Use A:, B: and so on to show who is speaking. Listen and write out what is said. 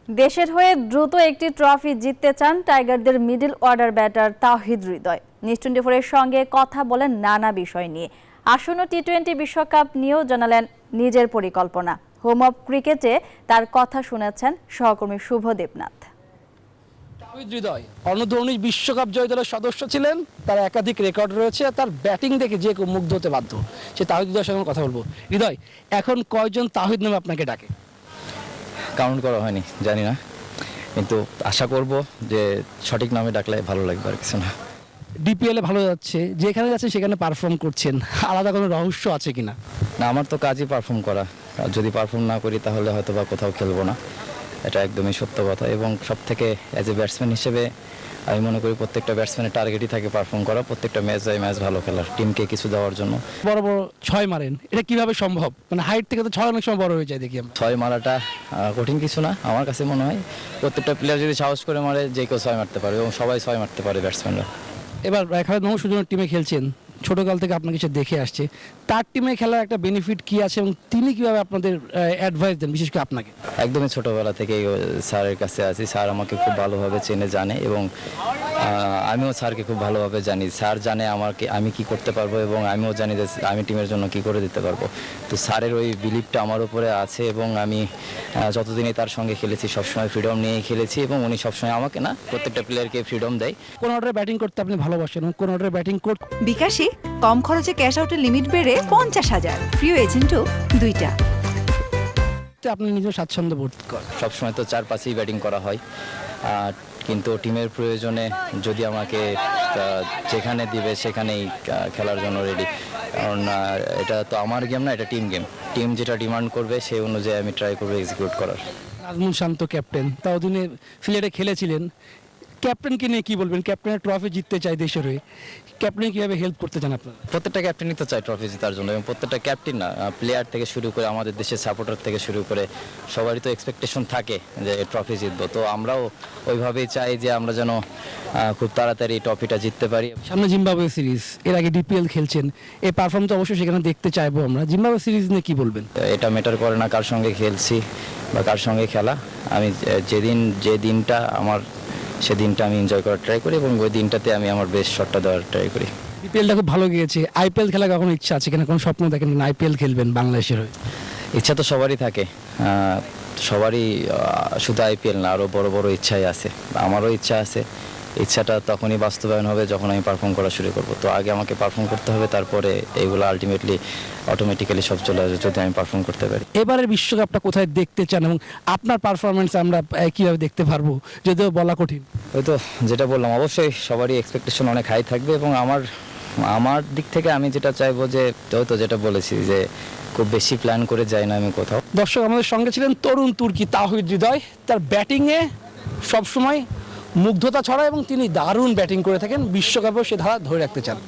A: দেশের হয়ে দ্রুত একটি ট্রফি জিততে চান টাইগারদের middle order batter Towhid Hridoy. নিউজ24-এর সঙ্গে কথা বলেন নানা বিষয় নিয়ে। আসন্ন টি-20 বিশ্বকাপ নিয়েও জানালেন নিজের পরিকল্পনা। হোম অফ ক্রিকেটে তার কথা শুনেছেন সহকর্মী শুভ দেবনাথ।
B: তাওহিদ হৃদয় অনূর্ধ্ব-19 বিশ্বকাপ জয়ী দলের সদস্য ছিলেন, তার একাধিক রেকর্ড রয়েছে। তার ব্যাটিং দেখে যে কেউ মুগ্ধ হতে বাধ্য। সে তাওহিদ হৃদয়ের সঙ্গে কথা বলবো। হৃদয়, এখন কয়জন তাওহিদ নামে আপনাকে ডাকে?
C: কাউন্ট করা হয়নি, জানি না, কিন্তু আশা করব যে সঠিক নামে ডাকলে ভালো লাগবে, আর কিছু না।
B: ডিপিএলে ভালো যাচ্ছে, যেখানে যাচ্ছে সেখানে পারফর্ম করছেন, আলাদা কোনো রহস্য আছে কিনা?
C: না, আমার তো কাজই পারফর্ম করা। আর যদি পারফর্ম না করি তাহলে হয়তো বা কোথাও খেলবো না, এটা একদমই সত্য কথা। এবং সব থেকে অ্যাজ এ ব্যাটসম্যান হিসেবে আমি মনে করি প্রত্যেকটা ব্যাটসম্যানের টার্গেটই থাকে পারফর্ম করা, প্রত্যেকটা ম্যাচ ভালো খেলার, টিমকে কিছু দেওয়ার জন্য।
B: বড় বড় ছয় মারেন, এটা কিভাবে সম্ভব? মানে হাইট থেকে তো ছয় অনেক সময় বড় হয়ে যায় দেখি আমরা।
C: ছয় মারাটা কঠিন কিছু না আমার কাছে মনে হয়। প্রত্যেকটা প্লেয়ার যদি সাহস করে মারে, যে কেউ ছয় মারতে পারে এবং সবাই ছয় মারতে পারে ব্যাটসম্যানরা।
B: এবার খালেদ মাহমুদ সুজনের টিমে খেলছেন, ছোটকাল থেকে আপনাকে সে দেখে আসছে। তার টিমে খেলার একটা বেনিফিট কি আছে এবং তিনি কিভাবে আপনাদের অ্যাডভাইস দেন, বিশেষ করে আপনাকে?
C: একদমই ছোটোবেলা থেকেই স্যারের কাছে আছি। স্যার আমাকে খুব ভালোভাবে চেনে, জানে, এবং আমিও স্যারকে খুব ভালোভাবে জানি। স্যার জানে আমি কি করতে পারবো এবং আমিও জানি যে আমি টিমের জন্য কি করে দিতে পারবো। তো স্যারের ওই বিলিভটা আমার উপরে আছে এবং আমি যতদিনই তার সঙ্গে খেলেছি সবসময় ফ্রিডম নিয়েই খেলেছি এবং উনি সবসময় আমাকে না, প্রত্যেকটা প্লেয়ারকে ফ্রিডম দেয়।
B: কোন অর্ডারে ব্যাটিং করতে আপনি ভালোবাসেন এবং কোন অর্ডারে ব্যাটিং করতে?
D: বিকাশে কম খরচে ক্যাশ আউটের লিমিট বেড়ে 50,000, প্রিয় এজেন্টও 2টা।
B: আপনি নিজের স্বাচ্ছন্দ্য বোধ করেন?
C: সবসময় তো 4-5ই ব্যাটিং করা হয়, কিন্তু টিমের প্রয়োজনে যদি আমাকে যেখানে দিবে সেখানেই খেলার জন্য রেডি। কারণ এটা তো আমার গেম না, এটা টিম গেম। টিম যেটা ডিমান্ড করবে সেই অনুযায়ী আমি ট্রাই করবো এক্সিকিউট করার।
B: নাজমুল শান্ত ক্যাপ্টেন, তাও দিনে সিলেটে খেলেছিলেন। ক্যাপ্টেনকে নিয়ে কি বলবেন? ক্যাপ্টেনের ট্রফি জিততে চাই দেশের হয়ে, ক্যাপ্টেন কিভাবে হেল্প করতে চান আপনারা?
C: প্রত্যেকটা ক্যাপ্টেনই তো চায় ট্রফি জেতার জন্য, এবং প্রত্যেকটা ক্যাপ্টেন না, প্লেয়ার থেকে শুরু করে আমাদের দেশের সাপোর্টার থেকে শুরু করে সবারই তো এক্সপেকটেশন থাকে যে ট্রফি জিতবো। তো আমরাও ওইভাবেই চাই যে আমরা যেন খুব তাড়াতাড়ি ট্রফিটা জিততে পারি।
B: সামনে জিম্বাবুয়ে সিরিজ, এর আগে ডিপিএল খেলছেন, এই পারফর্ম তো অবশ্যই সেখানে দেখতে চাইবো আমরা। জিম্বাবুয়ে সিরিজ নিয়ে কি বলবেন?
C: এটা ম্যাটার করে না কার সঙ্গে খেলছি বা কার সঙ্গে খেলা। আমি যে দিনটা আমার, সেদিনটা আমি এনজয় করার ট্রাই করি এবং ওই দিনটাতে আমি আমার বেস্ট শটটা দেওয়ার ট্রাই করি।
B: ডিপিএলটা খুব ভালো গিয়েছে, আইপিএল খেলা কখনো ইচ্ছা আছে কিনা? কোনো স্বপ্ন দেখেন কিনা আইপিএল খেলবেন বাংলাদেশের হয়ে?
C: ইচ্ছা তো সবারই থাকে, সবারই, শুধু আইপিএল না, আরও বড় বড় ইচ্ছাই আছে। আমারও ইচ্ছা আছে। ইচ্ছাটা তখনই বাস্তবায়ন হবে যখন আমি পারফর্ম করা শুরু করব। তো আগে আমাকে পারফর্ম করতে হবে, তারপরে এইগুলো আলটিমেটলি অটোমেটিক্যালি সব চলে আসবে যদি আমি পারফর্ম করতে পারি।
B: এবারের বিশ্বকাপটা কোথায় দেখতে চান এবং আপনার পারফরমেন্স আমরা কীভাবে দেখতে পারবো, যদিও বলা কঠিন?
C: ওই তো যেটা বললাম, অবশ্যই সবারই এক্সপেকটেশন অনেক হাই থাকবে এবং আমার দিক থেকে আমি যেটা চাইবো যে, তো যেটা বলেছি যে খুব বেশি প্ল্যান করে যাই না আমি কোথাও।
B: দর্শক, আমাদের সঙ্গে ছিলেন তরুণ তুর্কি তাওহিদ হৃদয়। তার ব্যাটিংয়ে সবসময় মুগ্ধতা ছড়ায় এবং তিনি দারুণ ব্যাটিং করে থাকেন। বিশ্বকাপেও সে ধারা ধরে রাখতে চান।